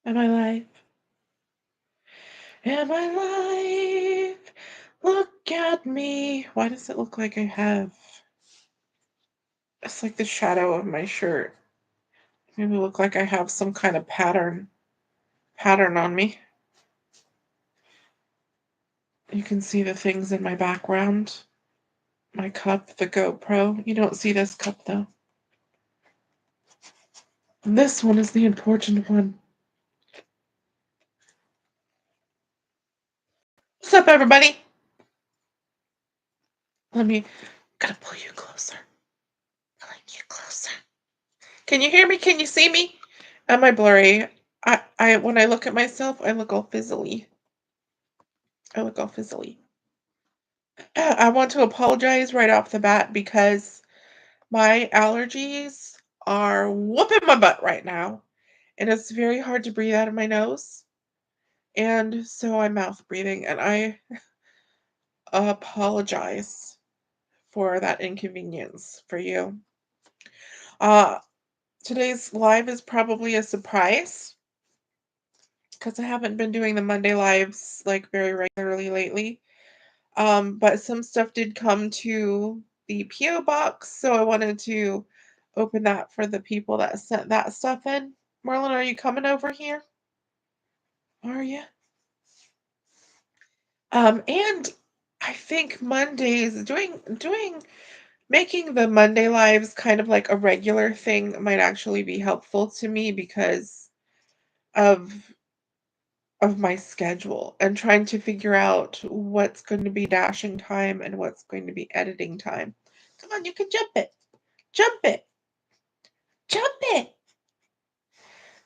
Am I live? Am I live? Look at me. Why does it look like I have... It's like the shadow of my shirt. Maybe look like I have some kind of pattern on me. You can see the things in my background. My cup, the GoPro. You don't see this cup though. This one is the important one. What's up, everybody? Gotta pull you closer. Pulling you closer. Can you hear me? Can you see me? Am I blurry? When I look at myself, I look all fizzly. I want to apologize right off the bat because my allergies are whooping my butt right now, and it's very hard to breathe out of my nose, and so I'm mouth breathing, and I apologize for that inconvenience for you. Uh, Today's live is probably a surprise because I haven't been doing the Monday lives like very regularly lately. But some stuff did come to the PO box, so I wanted to open that for the people that sent that stuff in. Marlon, are you coming over here? Are you? And I think Mondays making the Monday lives kind of like a regular thing might actually be helpful to me because of my schedule and trying to figure out what's going to be dashing time and what's going to be editing time. Come on, you can jump it. Jump it. Jump it.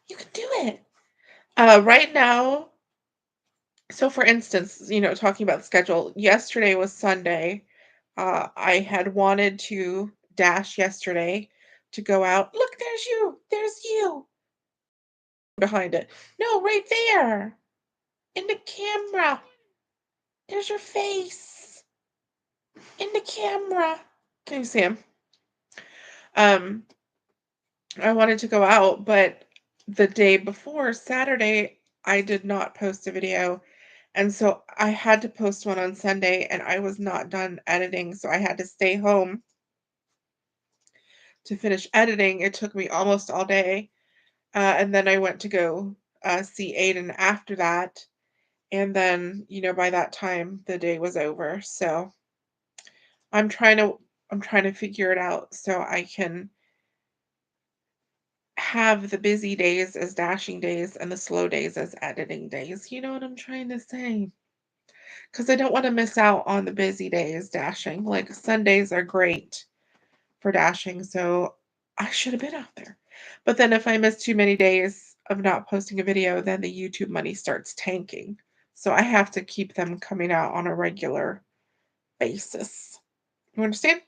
You can do it. Right now, so for instance, talking about the schedule, yesterday was Sunday. I had wanted to dash yesterday to go out. Look, there's you. There's you. Behind it. No, right there. In the camera. There's your face. In the camera. Can you see him? I wanted to go out, but the day before, Saturday, I did not post a video. And so I had to post one on Sunday, and I was not done editing, so I had to stay home to finish editing. It took me almost all day. And then I went to go see Aiden after that. And then, by that time, the day was over. So I'm trying to figure it out so I can have the busy days as dashing days and the slow days as editing days. You know what I'm trying to say? Because I don't want to miss out on the busy days dashing. Like Sundays are great for dashing, so I should have been out there. But then if I miss too many days of not posting a video, then the YouTube money starts tanking. So I have to keep them coming out on a regular basis. You understand?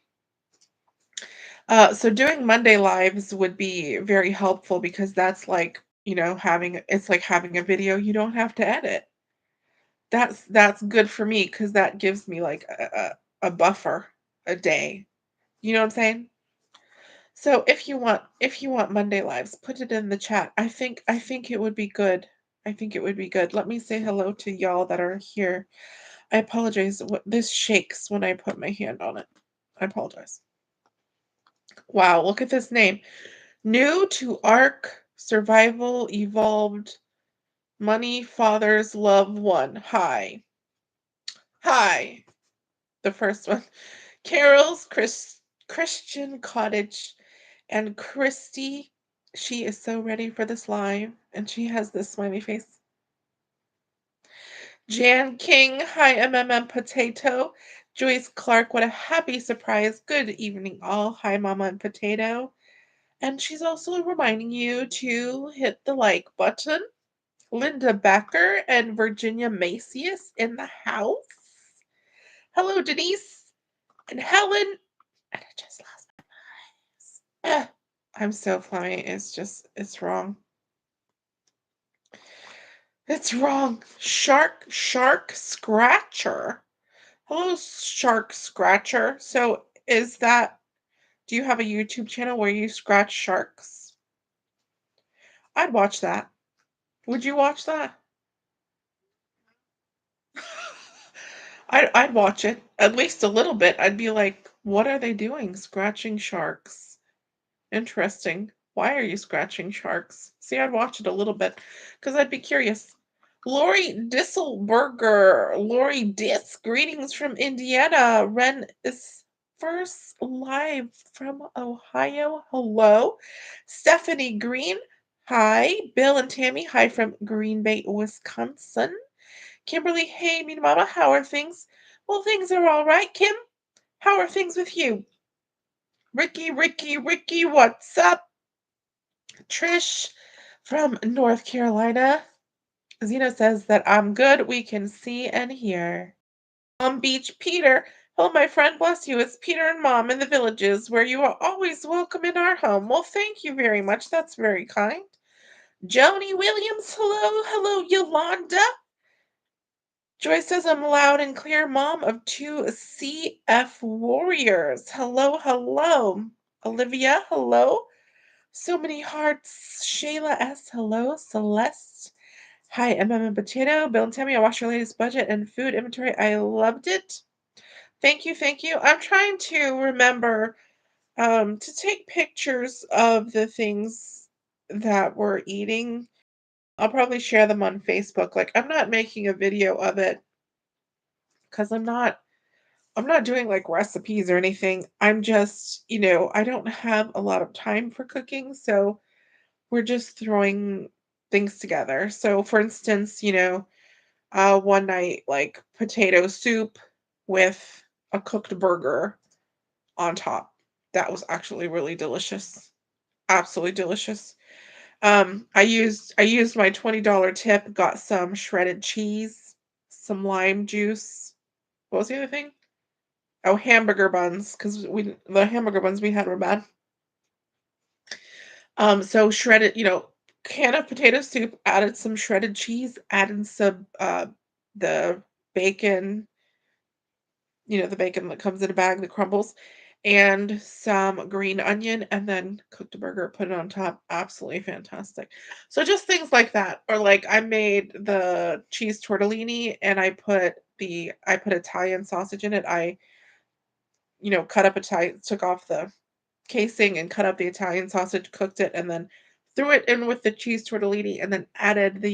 So doing Monday lives would be very helpful because that's like, it's like having a video you don't have to edit. That's good for me because that gives me like a buffer a day. You know what I'm saying? So if you want Monday lives, put it in the chat. I think it would be good. I think it would be good. Let me say hello to y'all that are here. I apologize. This shakes when I put my hand on it. I apologize. Wow, look at this name. New to Ark Survival Evolved Money Fathers Love One. Hi. Hi. The first one. Carol's Christian Cottage and Christy. She is so ready for this live. And she has this smiley face. Jan King. Hi, MMM Potato. Joyce Clark. What a happy surprise. Good evening, all. Hi, Mama and Potato. And she's also reminding you to hit the like button. Linda Becker and Virginia Macias in the house. Hello, Denise and Helen. And I just lost my eyes. I'm so funny. It's wrong. It's wrong. Shark Scratcher. Hello, Shark Scratcher. So do you have a YouTube channel where you scratch sharks? I'd watch that. Would you watch that? I'd watch it, at least a little bit. I'd be like, "What are they doing? Scratching sharks. Interesting. Why are you scratching sharks?" See, I'd watch it a little bit because 'cause I'd be curious. Lori Disselberger, Lori Dis, greetings from Indiana. Ren is first live from Ohio. Hello. Stephanie Green, hi. Bill and Tammy, hi from Green Bay, Wisconsin. Kimberly, hey, mean mama, how are things? Well, things are all right. Kim, how are things with you? Ricky, what's up? Trish from North Carolina. Zena says that I'm good. We can see and hear. Palm Beach, Peter. Oh, my friend, bless you. It's Peter and Mom in the villages where you are always welcome in our home. Well, thank you very much. That's very kind. Joni Williams, hello, Yolanda. Joy says I'm loud and clear, mom of two CF warriors. Hello. Olivia, hello. So many hearts. Shayla S, hello. Celeste. Hi, MM and Potato. Bill and Tammy, I watched your latest budget and food inventory. I loved it. Thank you. I'm trying to remember to take pictures of the things that we're eating. I'll probably share them on Facebook. Like I'm not making a video of it because I'm not doing like recipes or anything. I'm just, I don't have a lot of time for cooking, so we're just throwing things together. So for instance, one night like potato soup with a cooked burger on top. That was actually really delicious. Absolutely delicious. I used my $20 tip, got some shredded cheese, some lime juice. What was the other thing? Oh, hamburger buns, because the hamburger buns we had were bad. So shredded, can of potato soup, added some shredded cheese, added some the bacon, the bacon that comes in a bag that crumbles, and some green onion, and then cooked a burger, put it on top. Absolutely fantastic. So just things like that. Or like I made the cheese tortellini and I put Italian sausage in it. I, cut up Italian, took off the casing and cut up the Italian sausage, cooked it, and then threw it in with the cheese tortellini, and then added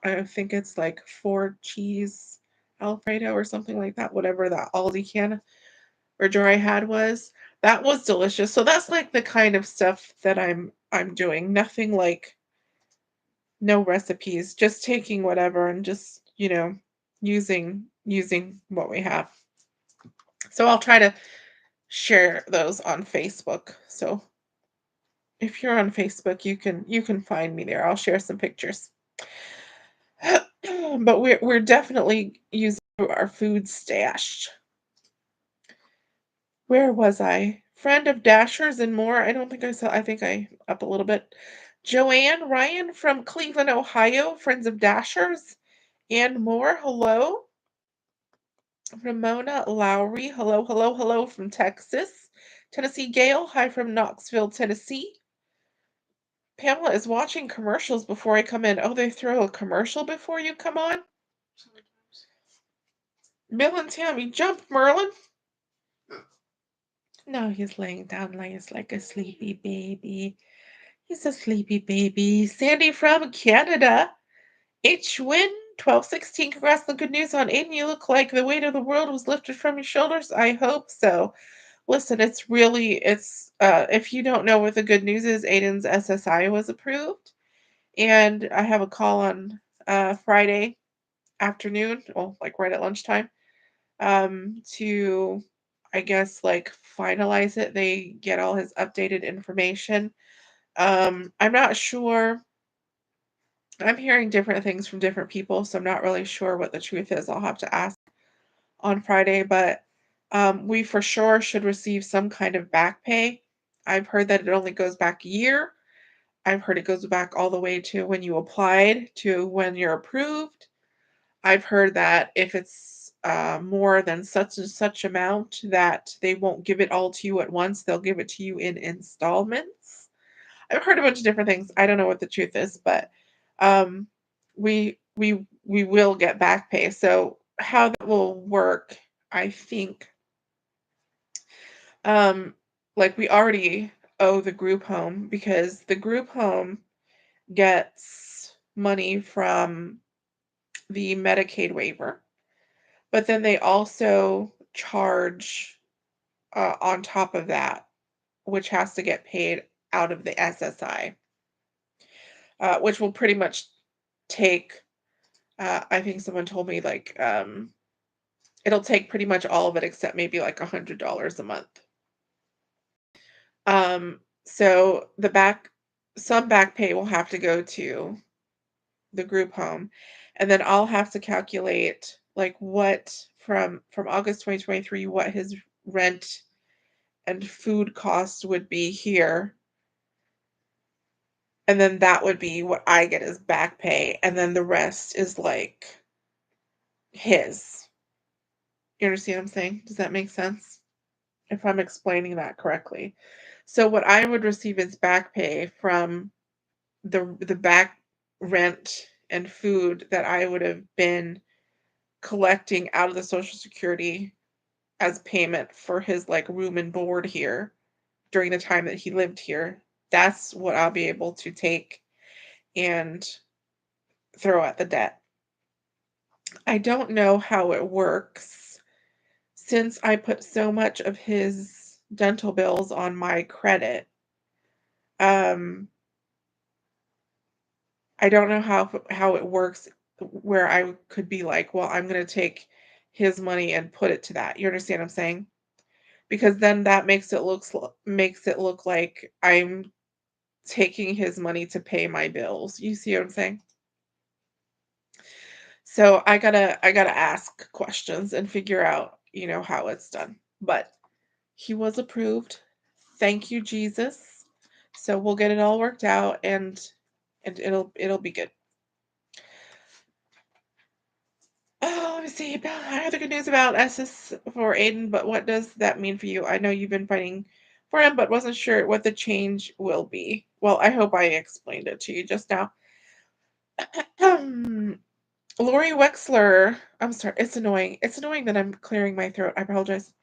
I think it's like 4 cheese Alfredo or something like that, whatever that Aldi can or jar I had was. That was delicious. So that's like the kind of stuff that I'm doing. Nothing like no recipes, just taking whatever and just, using what we have. So I'll try to share those on Facebook. So if you're on Facebook, you can find me there. I'll share some pictures. But we're definitely using our food stash. Where was I? Friend of Dashers and more. I don't think I saw. I think I up a little bit. Joanne Ryan from Cleveland, Ohio. Friends of Dashers and more. Hello. Ramona Lowry. Hello from Texas. Tennessee Gale. Hi from Knoxville, Tennessee. Pamela is watching commercials before I come in. Oh, they throw a commercial before you come on? Bill and Tammy, jump, Merlin. No, he's laying down like a sleepy baby. He's a sleepy baby. Sandy from Canada. H Win 1216. Congrats on the good news on Aiden. You look like the weight of the world was lifted from your shoulders. I hope so. Listen, it's if you don't know what the good news is, Aiden's SSI was approved. And I have a call on Friday afternoon, well, like right at lunchtime, to I guess like finalize it. They get all his updated information. I'm not sure. I'm hearing different things from different people, so I'm not really sure what the truth is. I'll have to ask on Friday, but we for sure should receive some kind of back pay. I've heard that it only goes back a year. I've heard it goes back all the way to when you applied to when you're approved. I've heard that if it's more than such and such amount, that they won't give it all to you at once. They'll give it to you in installments. I've heard a bunch of different things. I don't know what the truth is, but um, we will get back pay. So how that will work, I think, um, like we already owe the group home because the group home gets money from the Medicaid waiver, but then they also charge on top of that, which has to get paid out of the SSI, which will pretty much take. I think someone told me like it'll take pretty much all of it except maybe like $100 a month. So some back pay will have to go to the group home, and then I'll have to calculate like what from August 2023 what his rent and food costs would be here, and then that would be what I get as back pay, and then the rest is like his. You understand what I'm saying? Does that make sense? If I'm explaining that correctly. So what I would receive is back pay from the back rent and food that I would have been collecting out of the Social Security as payment for his like room and board here during the time that he lived here. That's what I'll be able to take and throw at the debt. I don't know how it works since I put so much of his dental bills on my credit. Um, I don't know how it works where I could be like, well, I'm going to take his money and put it to that. You understand what I'm saying? Because then that makes it look like I'm taking his money to pay my bills. You see what I'm saying? So I gotta ask questions and figure out, how it's done. But he was approved. Thank you, Jesus. So we'll get it all worked out and it'll be good. Oh, let me see. I have the good news about SS for Aiden, but what does that mean for you? I know you've been fighting for him, but wasn't sure what the change will be. Well, I hope I explained it to you just now. Lori Wexler. I'm sorry. It's annoying. It's annoying that I'm clearing my throat. I apologize.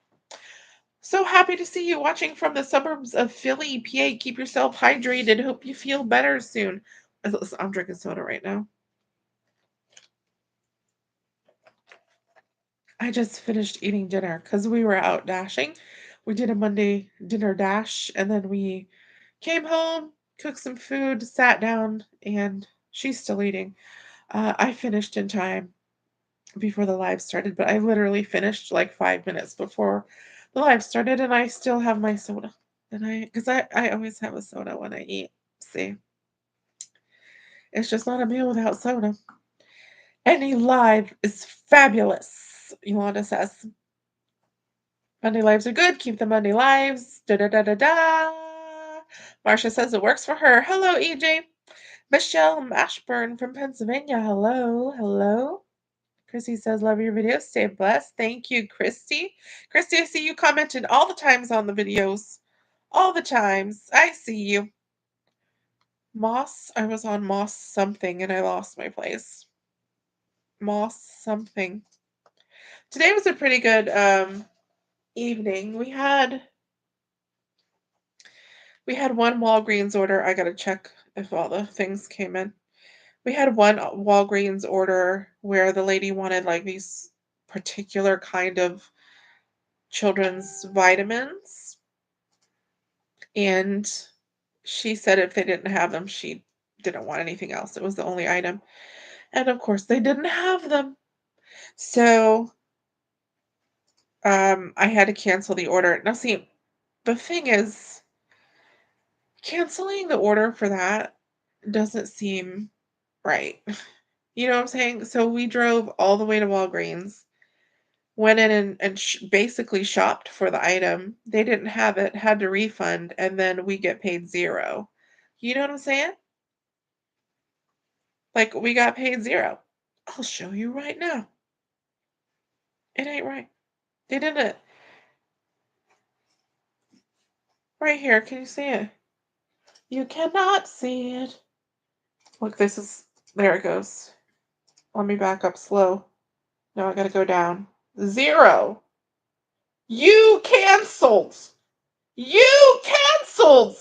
So happy to see you watching from the suburbs of Philly, PA. Keep yourself hydrated. Hope you feel better soon. I'm drinking soda right now. I just finished eating dinner because we were out dashing. We did a Monday dinner dash and then we came home, cooked some food, sat down, and she's still eating. I finished in time before the live started, but I literally finished like 5 minutes before the live started, and I still have my soda. Because I always have a soda when I eat. See, it's just not a meal without soda. Any live is fabulous, Yolanda says. Monday lives are good. Keep the Monday lives. Da da da da da. Marcia says it works for her. Hello, EJ. Michelle Mashburn from Pennsylvania. Hello, hello. Christy says, love your videos. Stay blessed. Thank you, Christy. Christy, I see you commented all the times on the videos. All the times. I see you. Moss. I was on Moss something and I lost my place. Moss something. Today was a pretty good evening. We had one Walgreens order. I gotta check if all the things came in. We had one Walgreens order where the lady wanted like these particular kind of children's vitamins, and she said if they didn't have them, she didn't want anything else. It was the only item. And of course, they didn't have them. So I had to cancel the order. Now, see, the thing is, canceling the order for that doesn't seem right. You know what I'm saying? So we drove all the way to Walgreens, went in and basically shopped for the item. They didn't have it, had to refund, and then we get paid zero. You know what I'm saying? Like, we got paid zero. I'll show you right now. It ain't right. They didn't. Right here. Can you see it? You cannot see it. Look, this is There it goes. Let me back up slow. No, I gotta go down. 0. You canceled. You canceled.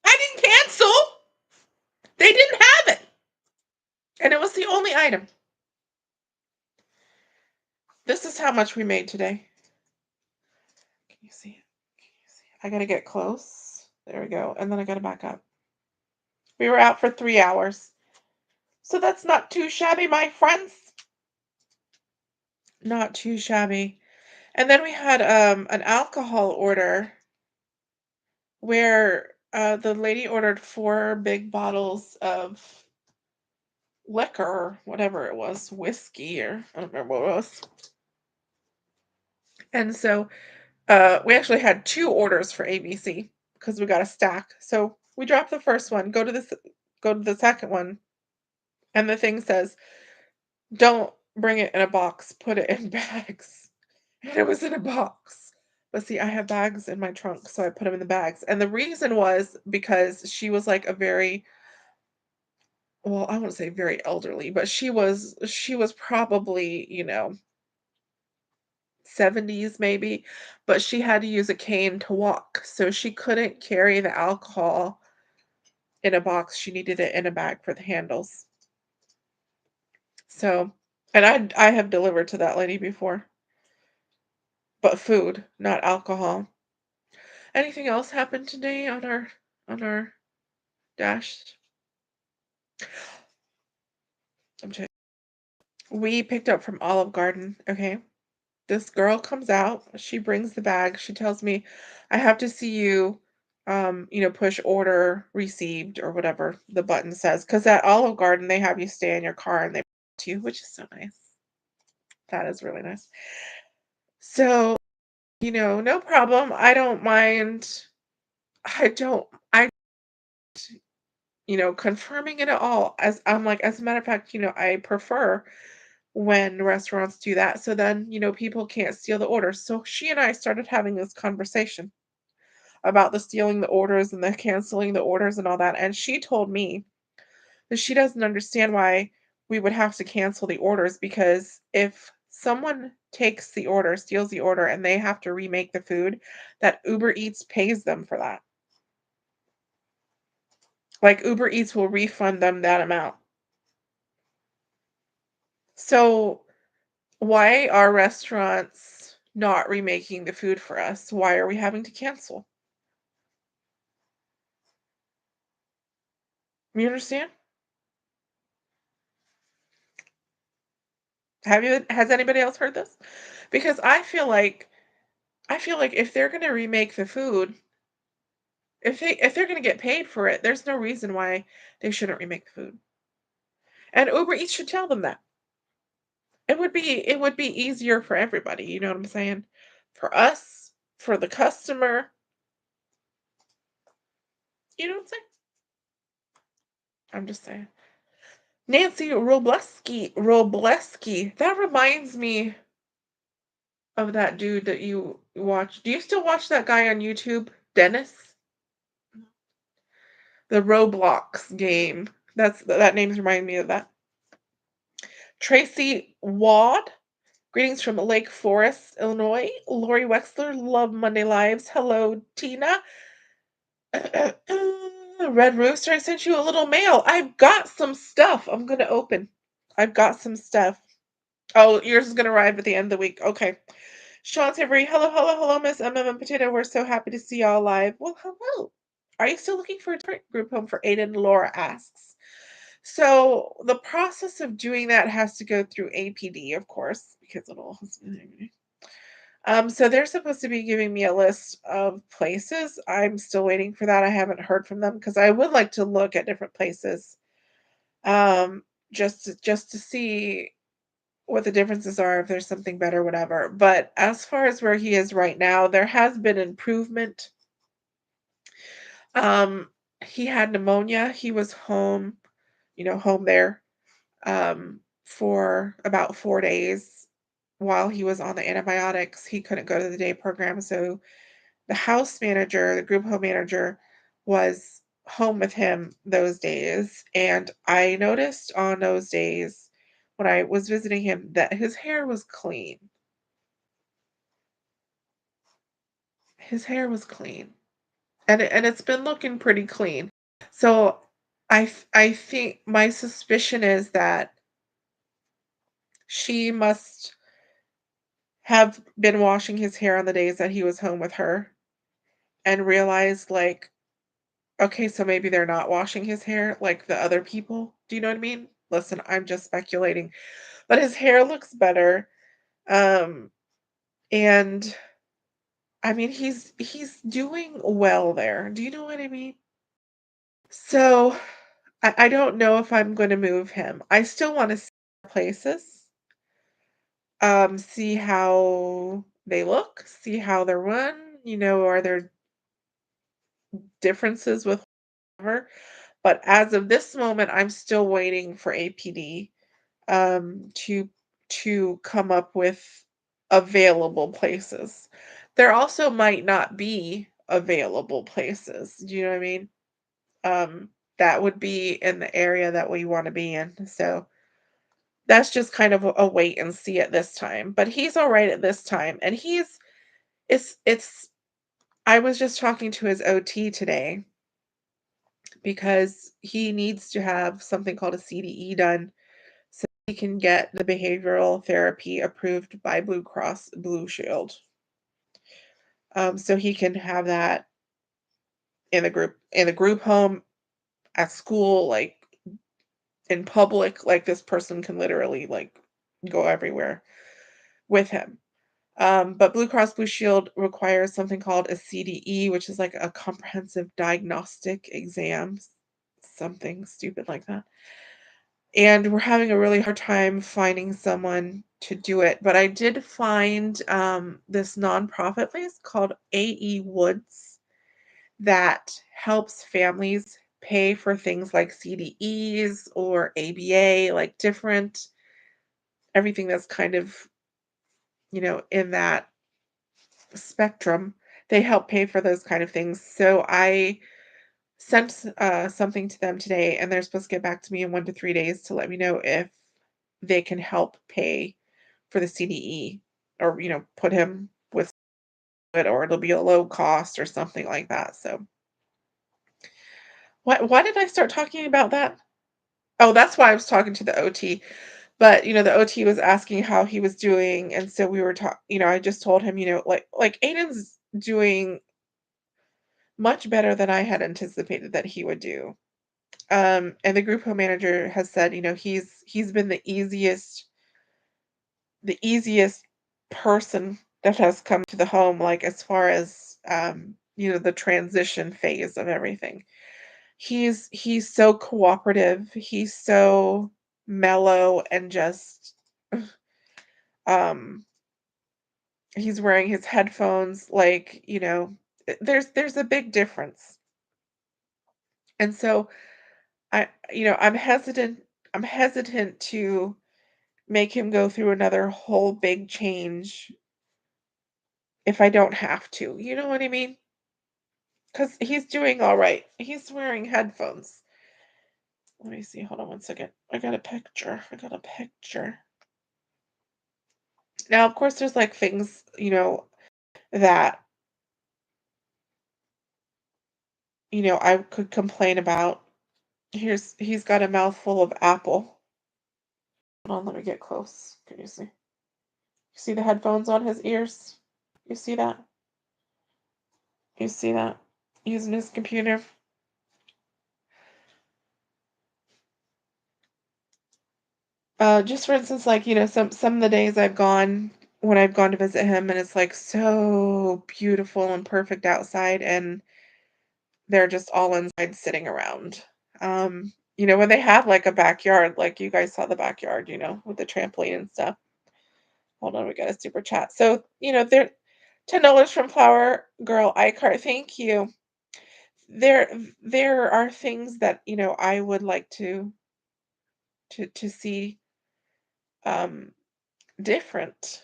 I didn't cancel. They didn't have it. And it was the only item. This is how much we made today. Can you see it? Can you see it? I gotta get close. There we go. And then I gotta back up. We were out for 3 hours. So that's not too shabby, my friends. Not too shabby. And then we had an alcohol order where the lady ordered 4 big bottles of liquor, or whatever it was, whiskey, or I don't remember what it was. And so we actually had 2 orders for ABC because we got a stack. So we dropped the first one, go to the second one, and the thing says, "Don't bring it in a box, put it in bags." And it was in a box. But see, I have bags in my trunk, so I put them in the bags. And the reason was because she was like a very, well, I wouldn't say very elderly, but she was probably, 70s maybe, but she had to use a cane to walk. So she couldn't carry the alcohol in a box. She needed it in a bag for the handles. So, and I have delivered to that lady before, but food, not alcohol. Anything else happened today on our dash? I'm checking. We picked up from Olive Garden, okay? This girl comes out, she brings the bag, she tells me, "I have to see you, push order received," or whatever the button says. Because at Olive Garden, they have you stay in your car and they to you, which is so nice. That is really nice. So, no problem. I don't mind. I don't I confirming it at all. As I'm like, as a matter of fact, I prefer when restaurants do that. So then, people can't steal the orders. So she and I started having this conversation about the stealing the orders and the canceling the orders and all that. And she told me that she doesn't understand why we would have to cancel the orders because if someone takes the order, steals the order, and they have to remake the food, that Uber Eats pays them for that. Like Uber Eats will refund them that amount. So why are restaurants not remaking the food for us? Why are we having to cancel? You understand? Has anybody else heard this? Because I feel like if they're going to remake the food, if they're going to get paid for it, there's no reason why they shouldn't remake the food. And Uber Eats should tell them that. It would be easier for everybody, you know what I'm saying? For us, for the customer, you know what I'm saying? I'm just saying. Nancy Robleski. That reminds me of that dude that you watch. Do you still watch that guy on YouTube, Dennis? The Roblox game. That name's remind me of that. Tracy Wad. Greetings from Lake Forest, Illinois. Lori Wexler, love Monday Lives. Hello, Tina. Red Rooster, I sent you a little mail. I've got some stuff I'm gonna open. I've got some stuff. Oh, yours is gonna arrive at the end of the week. Okay. Sean Savory, hello, hello, hello, Miss MM Potato. We're so happy to see y'all live. Well, hello. Are you still looking for a group home for Aiden? Laura asks. So the process of doing that has to go through APD, of course, because it'll. So they're supposed to be giving me a list of places. I'm still waiting for that. I haven't heard from them because I would like to look at different places, um, just to see what the differences are, if there's something better, whatever. But as far as where he is right now, there has been improvement. Um, he had pneumonia. He was home, home there, for about 4 days while he was on the antibiotics. He couldn't go to the day program, so the house manager, the group home manager, was home with him those days, and I noticed on those days when I was visiting him that his hair was clean. His hair was clean, and it's been looking pretty clean. So I think my suspicion is that she must have been washing his hair on the days that he was home with her and realized, like, okay, so maybe they're not washing his hair like the other people. Do you know what I mean? Listen, I'm just speculating. But his hair looks better. Um, and I mean he's doing well there. Do you know what I mean? So I don't know if I'm gonna move him. I still want to see places, see how they look, see how they're run, are there differences with whatever. But as of this moment, I'm still waiting for APD to come up with available places. There also might not be available places. Do you know what I mean? Um, that would be in the area that we want to be in. So that's just kind of a wait and see at this time. But he's all right at this time, and it's. I was just talking to his OT today because he needs to have something called a CDE done so he can get the behavioral therapy approved by Blue Cross Blue Shield. So he can have that in the group home, at school, like in public, like this person can literally like go everywhere with him. But Blue Cross Blue Shield requires something called a CDE, which is like a comprehensive diagnostic exam, something stupid like that. And we're having a really hard time finding someone to do it. But I did find this nonprofit place called AE Woods that helps families pay for things like CDEs or ABA, like different everything that's kind of, in that spectrum. They help pay for those kind of things. So I sent something to them today, and they're supposed to get back to me in 1 to 3 days to let me know if they can help pay for the CDE, or put him with it, or it'll be a low cost or something like that. So why did I start talking about that? Oh, that's why I was talking to the OT. But the OT was asking how he was doing, and so we were talking. I just told him, like Aiden's doing much better than I had anticipated that he would do. And the group home manager has said, he's been the easiest person that has come to the home, like, as far as, the transition phase of everything. He's so cooperative, he's so mellow, and just, um, he's wearing his headphones, like, there's a big difference. And so I'm hesitant to make him go through another whole big change if I don't have to. You know what I mean? Because he's doing all right. He's wearing headphones. Let me see. Hold on one second. I got a picture. I got a picture. Now, of course, there's like things, that, I could complain about. He's got a mouthful of apple. Hold on, let me get close. Can you see? You see the headphones on his ears? You see that? You see that? Using his computer. Just for instance, like, some of the days when I've gone to visit him, and it's like so beautiful and perfect outside, and they're just all inside sitting around. When they have like a backyard, like you guys saw the backyard, with the trampoline and stuff. Hold on, we got a super chat. So, they're $10 from Flower Girl iCart. Thank you. There there are things that, I would like to see um different,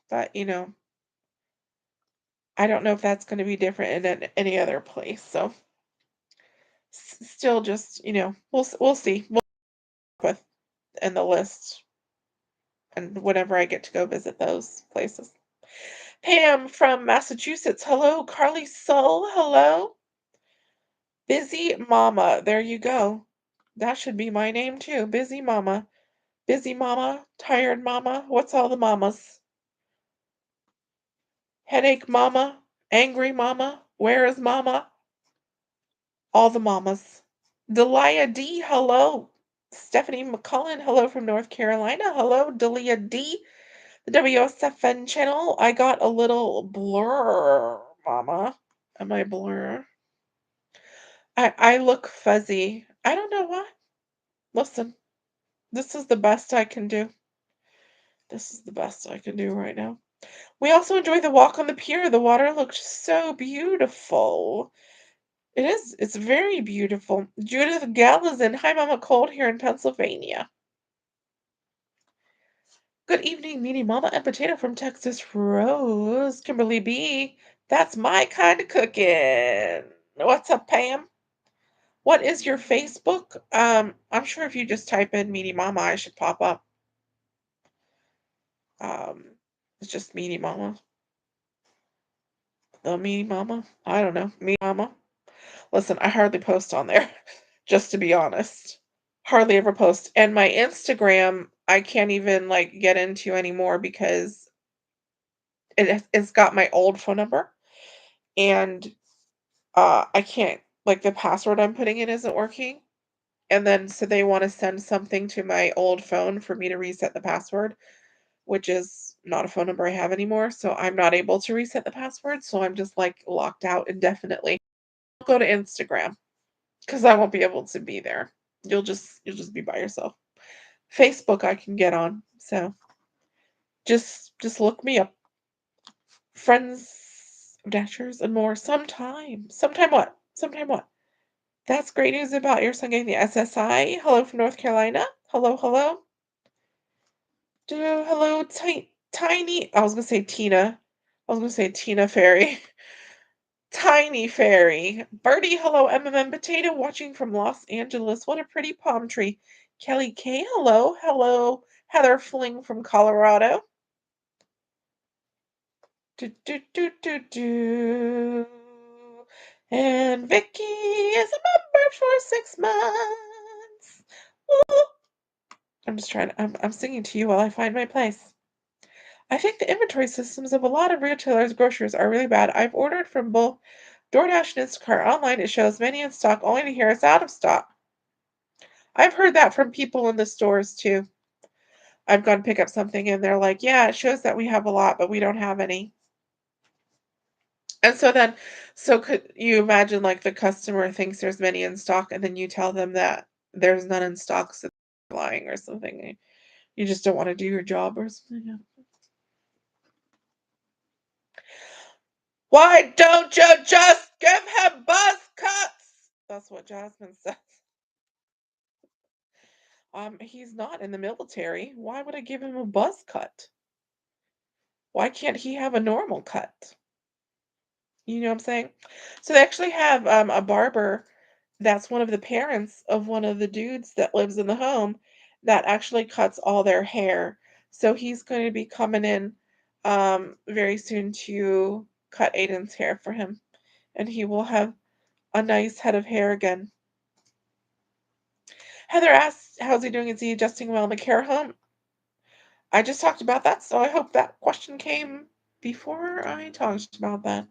but I don't know if that's gonna be different in any other place, so still just, we'll see. We'll with in the list and whenever I get to go visit those places. Pam from Massachusetts, hello. Carly Soul, hello. Busy Mama, there you go. That should be my name too. Busy Mama. Busy Mama, Tired Mama. What's all the mamas? Headache Mama, Angry Mama, Where is Mama? All the mamas. Delia D, hello. Stephanie McCullen, hello from North Carolina. Hello, Delia D. The WSFN channel. I got a little blur, Mama. Am I blur? I look fuzzy. I don't know why. Listen, this is the best I can do. This is the best I can do right now. We also enjoy the walk on the pier. The water looks so beautiful. It is. It's very beautiful. Judith Gallazin. Hi, Mama Cold here in Pennsylvania. Good evening, Meaty Mama and Potato from Texas Rose. Kimberly B. That's my kind of cooking. What's up, Pam? What is your Facebook? I'm sure if you just type in Meaty Mama, I should pop up. Um, it's just Meaty Mama. The Meaty Mama? I don't know. Meaty Mama. Listen, I hardly post on there, just to be honest. Hardly ever post. And my Instagram, I can't even like get into anymore because it's got my old phone number and I can't like the password I'm putting in isn't working. And then so they want to send something to my old phone for me to reset the password, which is not a phone number I have anymore. So I'm not able to reset the password. So I'm just like locked out indefinitely. I'll go to Instagram because I won't be able to be there. You'll just be by yourself. Facebook I can get on. So just look me up. Friends, dashers, and more sometime. Sometime what? Sometime what? That's great news about your son getting the SSI. Hello from North Carolina. Hello, hello. Hello, tiny. I was gonna say Tina. I was gonna say Tina Fairy. Tiny Fairy. Birdie, hello, MMM Potato, watching from Los Angeles. What a pretty palm tree. Kelly K, hello. Hello, Heather Fling from Colorado. Do, do, do, do, do. And Vicky is a member for 6 months. Woo! I'm just trying to, I'm singing to you while I find my place. I think the inventory systems of a lot of retailers' grocers are really bad. I've ordered from both DoorDash and Instacart. Online, it shows many in stock, only to hear it's out of stock. I've heard that from people in the stores too. I've gone to pick up something and they're like, yeah, it shows that we have a lot, but we don't have any. And so could you imagine like the customer thinks there's many in stock and then you tell them that there's none in stock, so they're lying or something. You just don't want to do your job or something. Yeah. Why don't you just give him buzz cuts? That's what Jasmine says. He's not in the military. Why would I give him a buzz cut? Why can't he have a normal cut? You know what I'm saying? So they actually have a barber that's one of the parents of one of the dudes that lives in the home that actually cuts all their hair. So he's going to be coming in very soon to cut Aiden's hair for him. And he will have a nice head of hair again. Heather asks, how's he doing? Is he adjusting well in the care home? I just talked about that, so I hope that question came before I talked about that.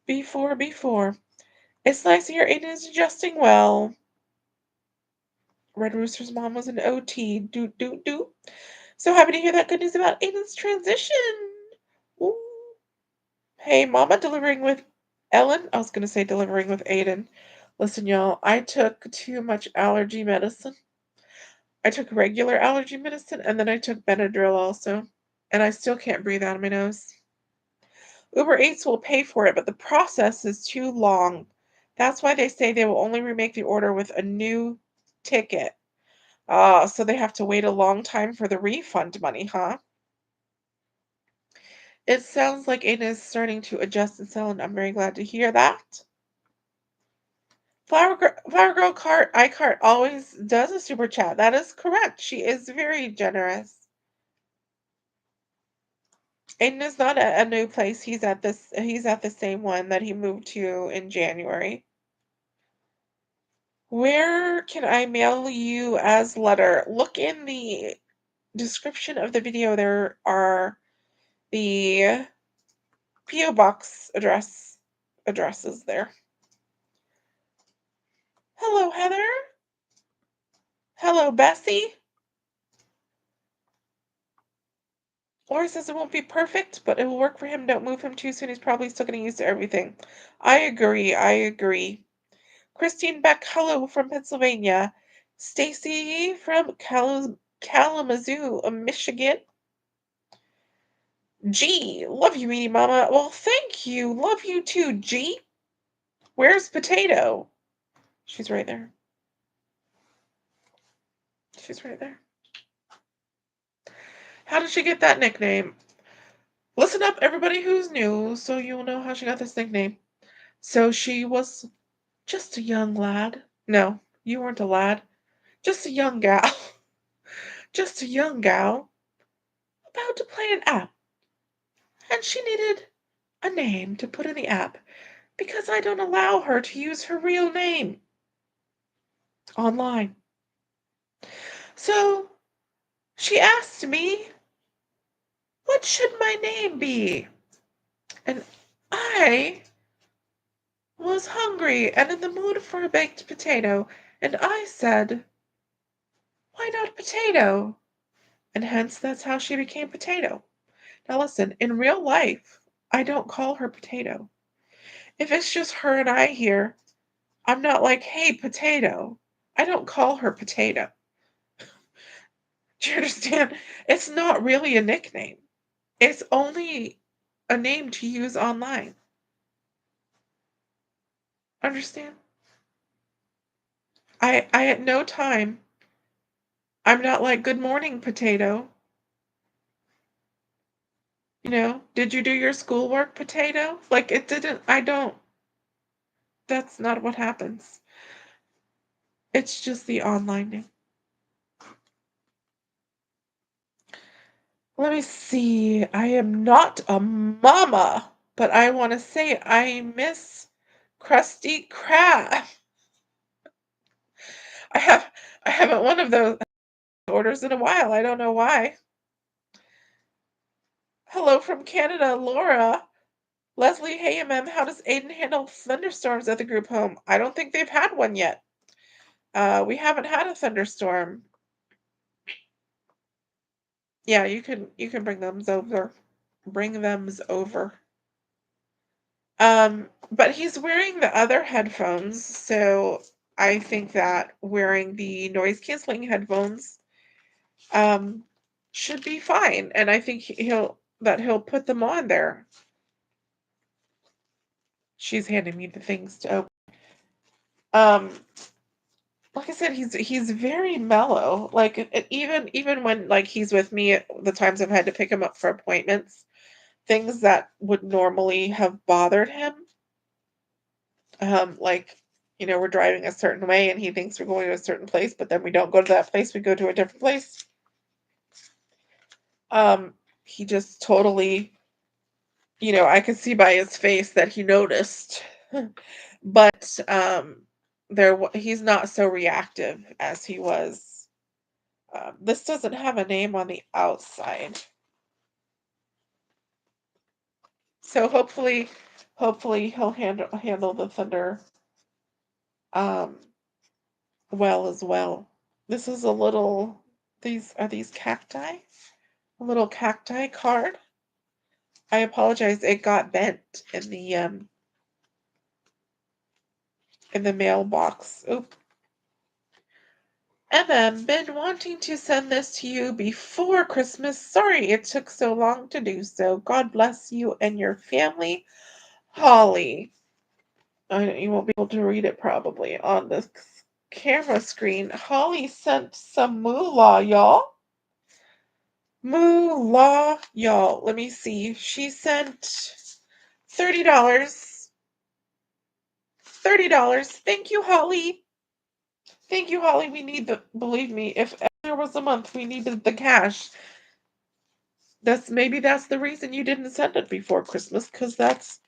Before. It's nice to hear Aiden is adjusting well. Red Rooster's mom was an OT. Do. So happy to hear that good news about Aiden's transition. Ooh. Hey, Mama, delivering with Ellen. I was going to say delivering with Aiden. Listen, y'all, I took too much allergy medicine. I took regular allergy medicine, and then I took Benadryl also. And I still can't breathe out of my nose. Uber Eats will pay for it, but the process is too long. That's why they say they will only remake the order with a new ticket. So they have to wait a long time for the refund money, huh? It sounds like Aiden is starting to adjust and sell, and I'm very glad to hear that. Flower Girl Cart iCart always does a super chat. That is correct. She is very generous. Aiden is not at a new place. He's at the same one that he moved to in January. Where can I mail you as letter? Look in the description of the video. There are the P.O. box addresses there. Hello, Heather. Hello, Bessie. Laura says it won't be perfect, but it will work for him. Don't move him too soon. He's probably still getting used to everything. I agree. I agree. Christine Beck, hello from Pennsylvania. Stacy from Kalamazoo, Michigan. G, love you, Meaty Mama. Well, thank you. Love you too, G. Where's Potato? She's right there. She's right there. How did she get that nickname? Listen up, everybody who's new, so you'll know how she got this nickname. So she was just a young lad. No, you weren't a lad. Just a young gal. Just a young gal about to play an app. And she needed a name to put in the app because I don't allow her to use her real name online. So she asked me, what should my name be? And I was hungry and in the mood for a baked potato, and I said, why not potato? And hence that's how she became Potato. Now listen, in real life, I don't call her Potato. If it's just her and I here, I'm not like, hey, Potato. I don't call her Potato. Do you understand? It's not really a nickname. It's only a name to use online. Understand? I at no time, I'm not like, good morning, Potato. Did you do your schoolwork, Potato? Like, it didn't, I don't, that's not what happens. It's just the online name. Let me see. I am not a mama, but I want to say I miss Krusty Krab. I have I haven't one of those orders in a while. I don't know why. Hello from Canada, Laura. Leslie, hey, how does Aiden handle thunderstorms at the group home? I don't think they've had one yet. We haven't had a thunderstorm. Yeah, you can bring them over. Bring them over. But he's wearing the other headphones, so I think that wearing the noise canceling headphones should be fine, and I think he'll put them on there. She's handing me the things to open. Like I said, he's very mellow. Like even when like he's with me, the times I've had to pick him up for appointments, things that would normally have bothered him, like we're driving a certain way and he thinks we're going to a certain place, but then we don't go to that place, we go to a different place. He just totally, I could see by his face that he noticed. But he's not so reactive as he was. This doesn't have a name on the outside, so hopefully he'll handle the thunder um well as well. This is a little, these are these cacti? A little cacti card. I apologize, it got bent in the mailbox. Oop. Been wanting to send this to you before Christmas. Sorry it took so long to do so. God bless you and your family. Holly. You won't be able to read it probably on the camera screen. Holly sent some moolah, y'all. Moolah, y'all. Let me see. She sent $30. $30. Thank you, Holly. Thank you, Holly. We need the, believe me, if there was a month we needed the cash, that's the reason you didn't send it before Christmas, because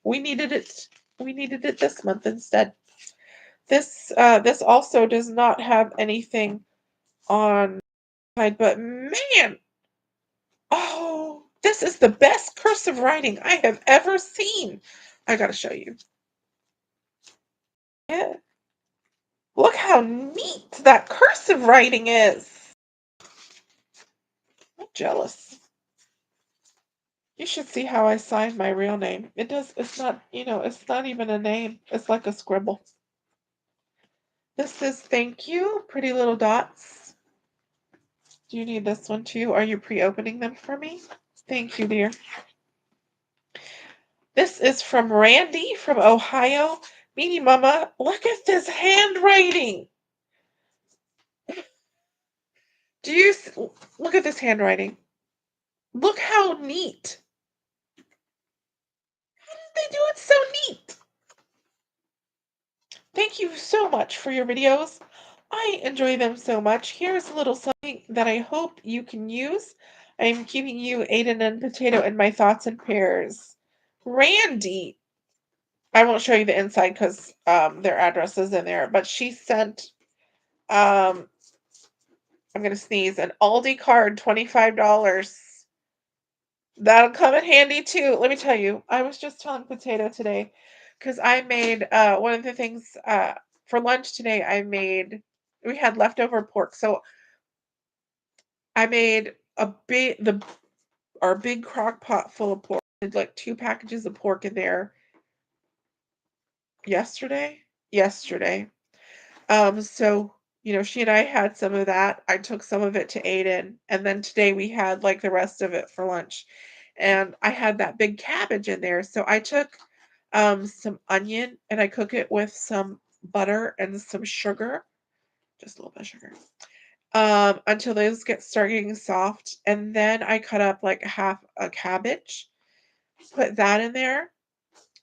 we needed it. We needed it this month instead. This also does not have anything on side, but man, oh, this is the best cursive writing I have ever seen. I gotta show you. Yeah. Look how neat that cursive writing is. I'm jealous. You should see how I sign my real name. It's not, it's not even a name. It's like a scribble. This says thank you, pretty little dots. Do you need this one too? Are you pre-opening them for me? Thank you, dear. This is from Randy from Ohio. Meaty Mama, look at this handwriting. Do you look at this handwriting? Look how neat. How did they do it so neat? Thank you so much for your videos. I enjoy them so much. Here's a little something that I hope you can use. I'm keeping you Aiden and Potato in my thoughts and prayers. Randy. I won't show you the inside because their address is in there, but she sent I'm gonna sneeze, an Aldi card, $25. That'll come in handy too. Let me tell you, I was just telling Potato today because I made one of the things for lunch today. We had leftover pork, so I made our big crock pot full of pork. I had like 2 packages of pork in there yesterday. Yesterday. So she and I had some of that. I took some of it to Aiden, and then today we had like the rest of it for lunch. And I had that big cabbage in there. So I took some onion and I cook it with some butter and some sugar, just a little bit of sugar. Until those start getting soft. And then I cut up like half a cabbage, put that in there,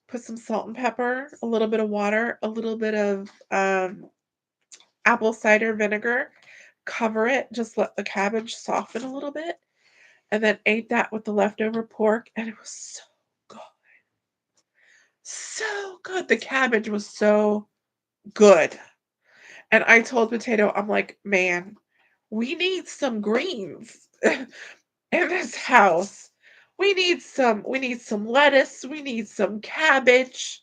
put some salt and pepper, a little bit of water, a little bit of apple cider vinegar, cover it, just let the cabbage soften a little bit, and then ate that with the leftover pork, and it was so good. So good. The cabbage was so good. And I told Potato, I'm like, man, we need some greens in this house. We need some lettuce, we need some cabbage.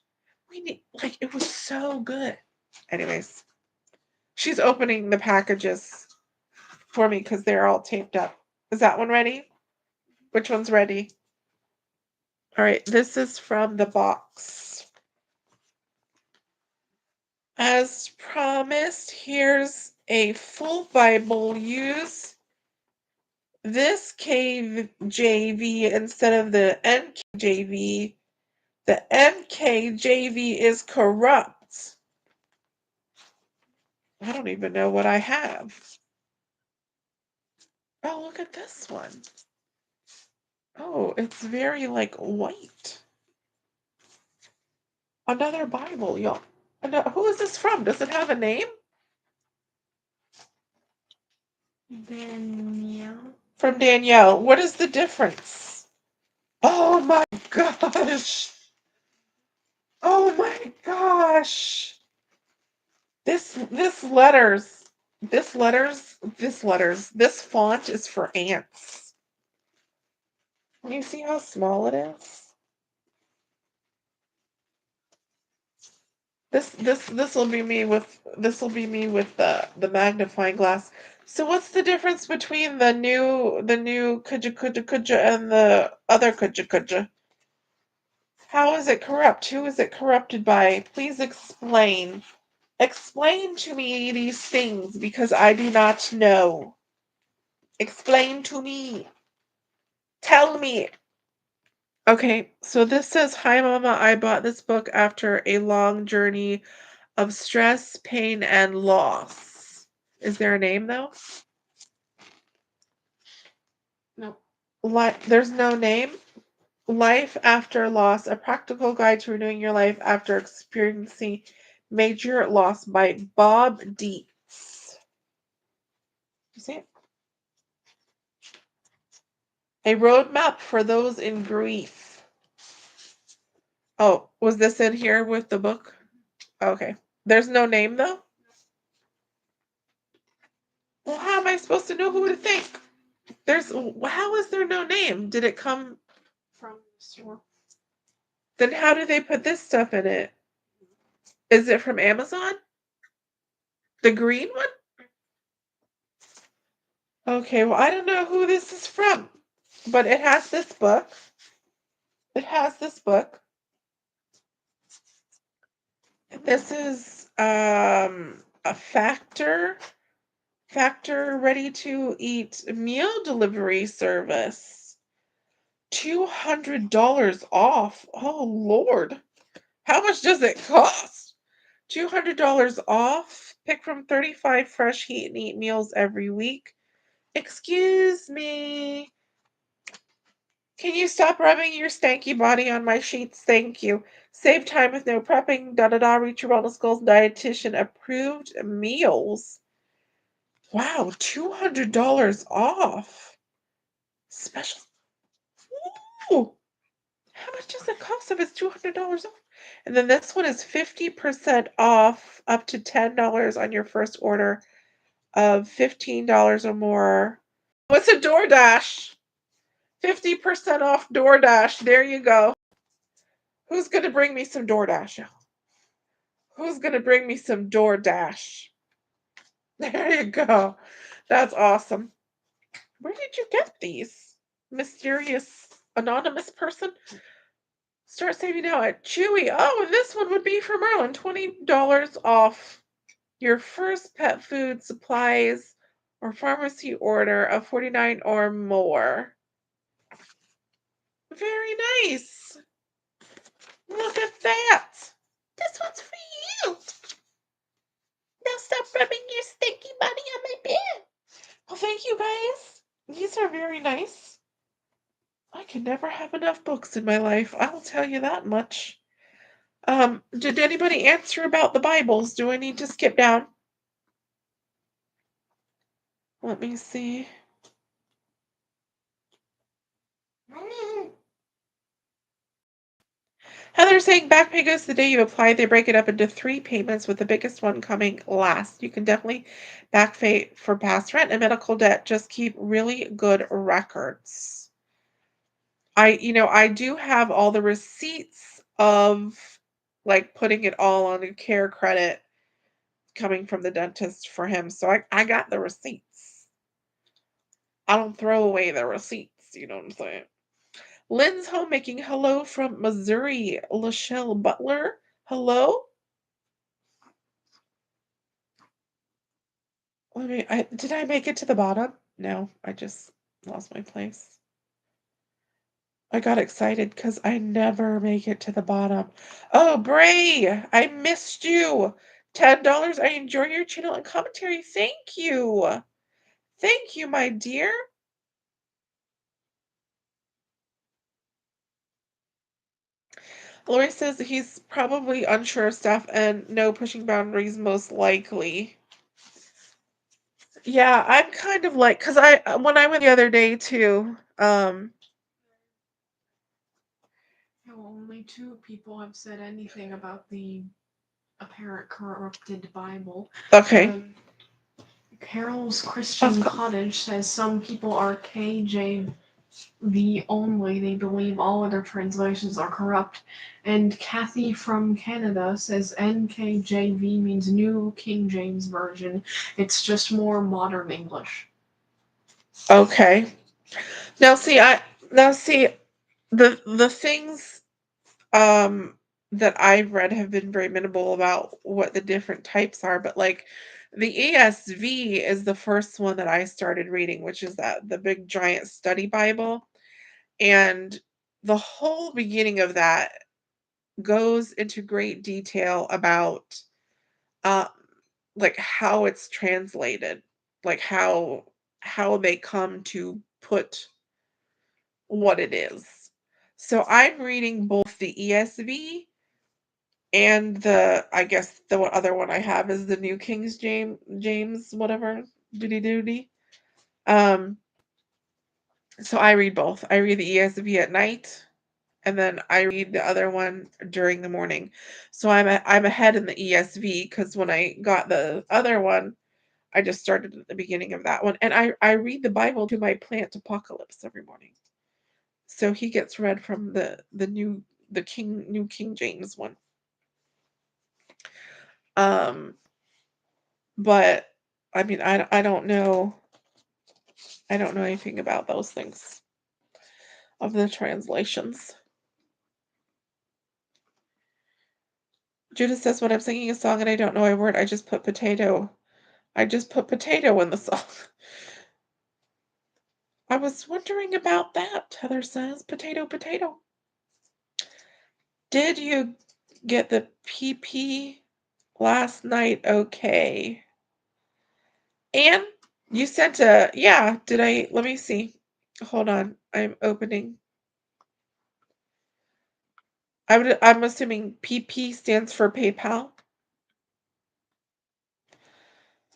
It was so good. Anyways, she's opening the packages for me because they're all taped up. Is that one ready? Which one's ready? All right, this is from the box. As promised, here's a full Bible. Use this KJV instead of the NKJV. The NKJV is corrupt. I don't even know what I have. Oh, look at this one. Oh, it's very like white. Another Bible, y'all. Who is this from? Does it have a name? Danielle. From Danielle. What is the difference? Oh my gosh. Oh my gosh. This font is for ants. Can you see how small it is? This will be me with the magnifying glass. So what's the difference between the new kuja and the other kuja? How is it corrupt? Who is it corrupted by? Please explain. Explain to me these things because I do not know. Explain to me. Tell me. Okay, so this says, "Hi Mama, I bought this book after a long journey of stress, pain, and loss." Is there a name though? No. There's no name. Life After Loss: A Practical Guide to Renewing Your Life After Experiencing Major Loss by Bob Dietz. You see it? A roadmap for those in grief. Oh, was this in here with the book? Okay. There's no name though? Well, how am I supposed to know who to think? How is there no name? Did it come from the store? Then how do they put this stuff in it? Is it from Amazon? The green one? Okay, well, I don't know who this is from, but it has this book. It has this book. This is a Factor ready to eat meal delivery service. $200 off. Oh Lord. How much does it cost? $200 off. Pick from 35 fresh heat and eat meals every week. Excuse me. Can you stop rubbing your stanky body on my sheets? Thank you. Save time with no prepping. Da da da. Reach your wellness goals. Dietitian approved meals. Wow, $200 off. Special. Ooh, how much does it cost if it's $200 off? And then this one is 50% off up to $10 on your first order of $15 or more. What's a DoorDash? 50% off DoorDash. There you go. Who's going to bring me some DoorDash? Who's going to bring me some DoorDash? There you go. That's awesome. Where did you get these? Mysterious anonymous person? Start saving now at Chewy. Oh, and this one would be for Merlin. $20 off your first pet food supplies or pharmacy order of 49 or more. Very nice. Look at that. This one's for you. Now stop rubbing your stinky body on my bed. Well, thank you guys. These are very nice. I can never have enough books in my life. I'll tell you that much. Did anybody answer about the Bibles? Do I need to skip down? Let me see. Heather's saying back pay goes the day you apply. They break it up into 3 payments with the biggest one coming last. You can definitely back pay for past rent and medical debt. Just keep really good records. I do have all the receipts of like putting it all on a care credit coming from the dentist for him. So I got the receipts. I don't throw away the receipts, you know what I'm saying? Lynn's homemaking. Hello from Missouri. Lachelle Butler. Hello. Did I make it to the bottom? No, I just lost my place. I got excited because I never make it to the bottom. Oh, Bray, I missed you. $10. I enjoy your channel and commentary. Thank you. Thank you, my dear. Lori says he's probably unsure of stuff and no pushing boundaries most likely. Yeah, I'm kind of like, because when I went the other day too, Only 2 people have said anything about the apparent corrupted Bible. okay. Carol's Christian Cottage says some people are KJV only. They believe all other translations are corrupt. And Kathy from Canada says NKJV means New King James Version. It's just more modern English. Okay. Now see, the things that I've read have been very minimal about what the different types are, but like the ESV is the first one that I started reading, which is the big giant study Bible. And the whole beginning of that goes into great detail about um like how it's translated, like how they come to put what it is. So I'm reading both the ESV and I guess the other one I have is the New James whatever doody doody. Um, so I read both. I read the ESV at night, and then I read the other one during the morning. So I'm ahead in the ESV because when I got the other one, I just started at the beginning of that one, and I read the Bible to my plant Apocalypse every morning. So he gets read from the New King James one. Um, but I mean, I don't know anything about those things of the translations. Judith says, when I'm singing a song and I don't know a word, I just put potato. I just put potato in the song. I was wondering about that, Heather says. Potato, potato. Did you get the PP last night? Okay. And you sent yeah, let me see. Hold on. I'm opening. I'm assuming PP stands for PayPal.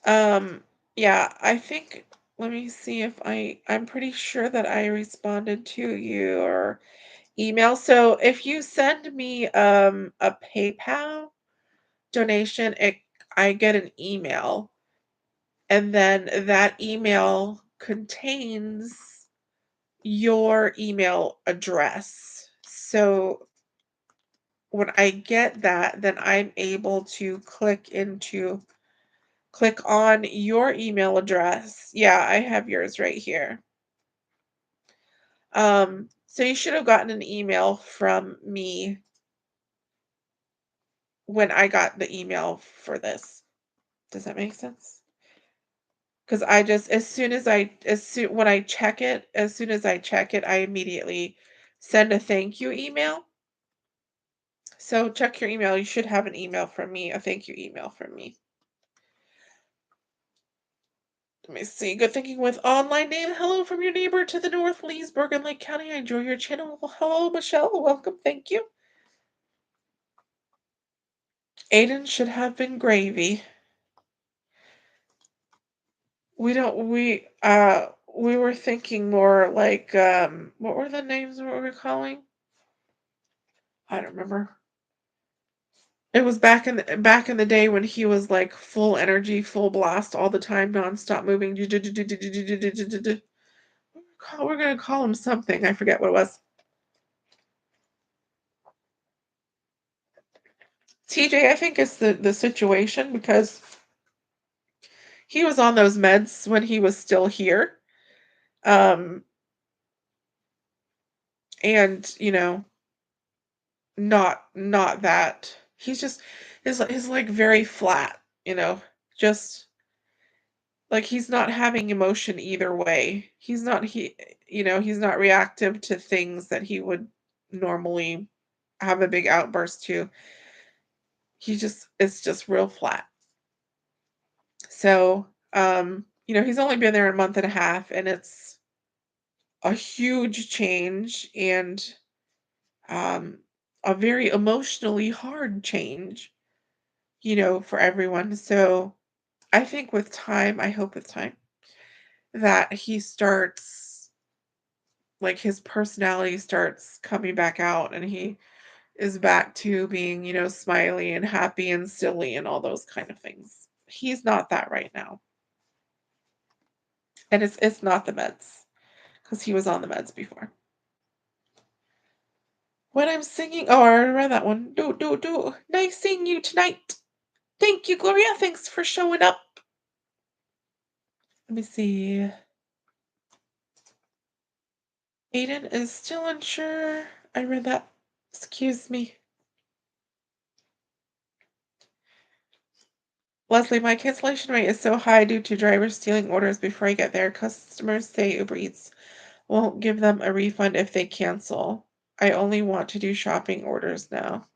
Um, yeah, I think, let me see if I'm pretty sure that I responded to your email. So if you send me a PayPal donation, I get an email, and then that email contains your email address. So when I get that, then I'm able to click on your email address. Yeah, I have yours right here. So you should have gotten an email from me when I got the email for this. Does that make sense? Because I just, when I check it, as soon as I check it, I immediately send a thank you email. So check your email. You should have an email from me, a thank you email from me. Let me see. Good thinking with online name. Hello from your neighbor to the north, Leesburg and Lake County. I enjoy your channel. Hello, Michelle. Welcome. Thank you. Aiden should have been gravy. We were thinking more like what were the names what we were calling? I don't remember. It was back in the day when he was like full energy, full blast all the time, nonstop moving. We're gonna call him something. I forget what it was. TJ, I think it's the situation because he was on those meds when he was still here. Um, and not that. He's just his like very flat, just like he's not having emotion either way. He's not reactive to things that he would normally have a big outburst to. It's just real flat. So, he's only been there a month and a half, and it's a huge change and a very emotionally hard change, for everyone. So I hope with time, that he starts, like, his personality starts coming back out and he is back to being, smiley and happy and silly and all those kind of things. He's not that right now. And it's not the meds, because he was on the meds before. When I'm singing, oh, I already read that one. Do. Nice seeing you tonight. Thank you, Gloria. Thanks for showing up. Let me see. Aiden is still unsure. I read that. Excuse me. Leslie, my cancellation rate is so high due to drivers stealing orders before I get there. Customers say Uber Eats won't give them a refund if they cancel. I only want to do shopping orders now.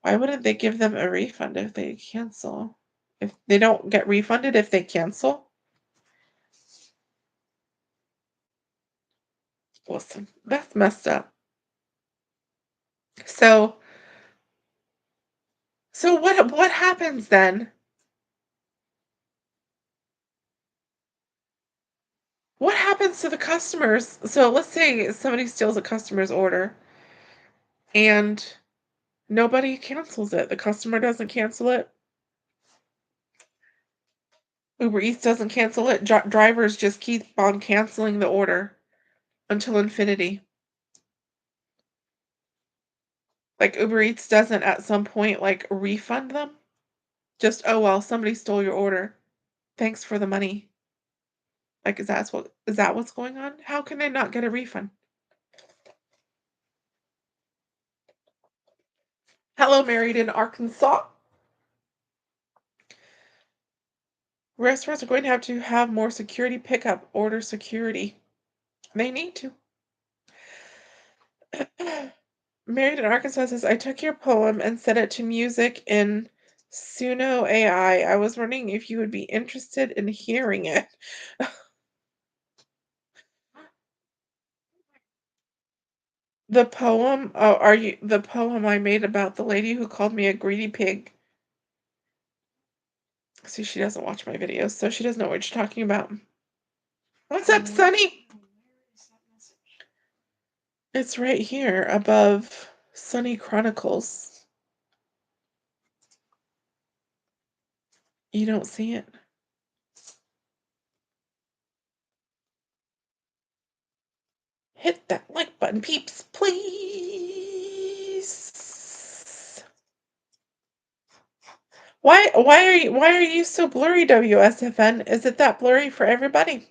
Why wouldn't they give them a refund if they cancel? If they don't get refunded if they cancel? Listen, that's messed up. So what happens then? What happens to the customers? So let's say somebody steals a customer's order and nobody cancels it. The customer doesn't cancel it. Uber Eats doesn't cancel it. Drivers just keep on canceling the order until infinity. Like Uber Eats doesn't at some point like refund them. Just, oh well, somebody stole your order. Thanks for the money. Like is that what's going on? How can they not get a refund? Hello, married in Arkansas. Restaurants are going to have more security pickup order security. They need to. Married in Arkansas says, I took your poem and set it to music in Suno AI. I was wondering if you would be interested in hearing it. The poem, oh, are you the poem I made about the lady who called me a greedy pig? See, she doesn't watch my videos, so she doesn't know what you're talking about. What's up, Sunny? It's right here above Sunny Chronicles. You don't see it? Hit that like button, peeps, please. Why are you so blurry, WSFN? Is it that blurry for everybody?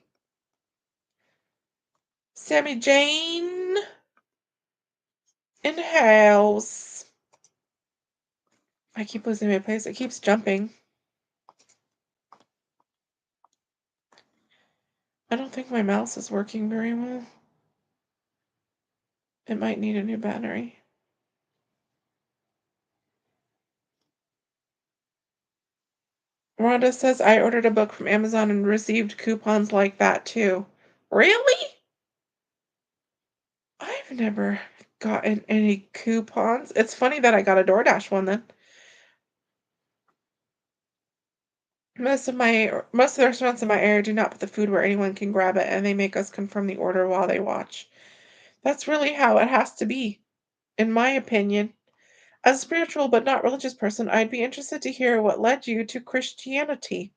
Sammy Jane in the house. I keep losing my place. It keeps jumping. I don't think my mouse is working very well. It might need a new battery. Rhonda says, I ordered a book from Amazon and received coupons like that too. Really? I've never gotten any coupons. It's funny that I got a DoorDash one then. Most of the restaurants in my area do not put the food where anyone can grab it, and they make us confirm the order while they watch. That's really how it has to be, in my opinion. As a spiritual but not religious person, I'd be interested to hear what led you to Christianity.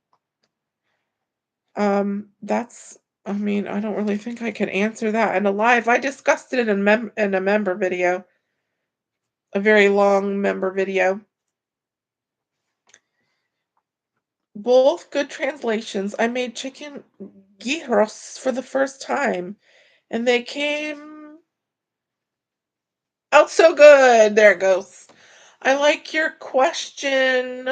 That's, I mean, I don't really think I can answer that in a live. I discussed it in a member video, a very long member video. Both good translations. I made chicken gyros for the first time, and they came out so good. There it goes. I like your question.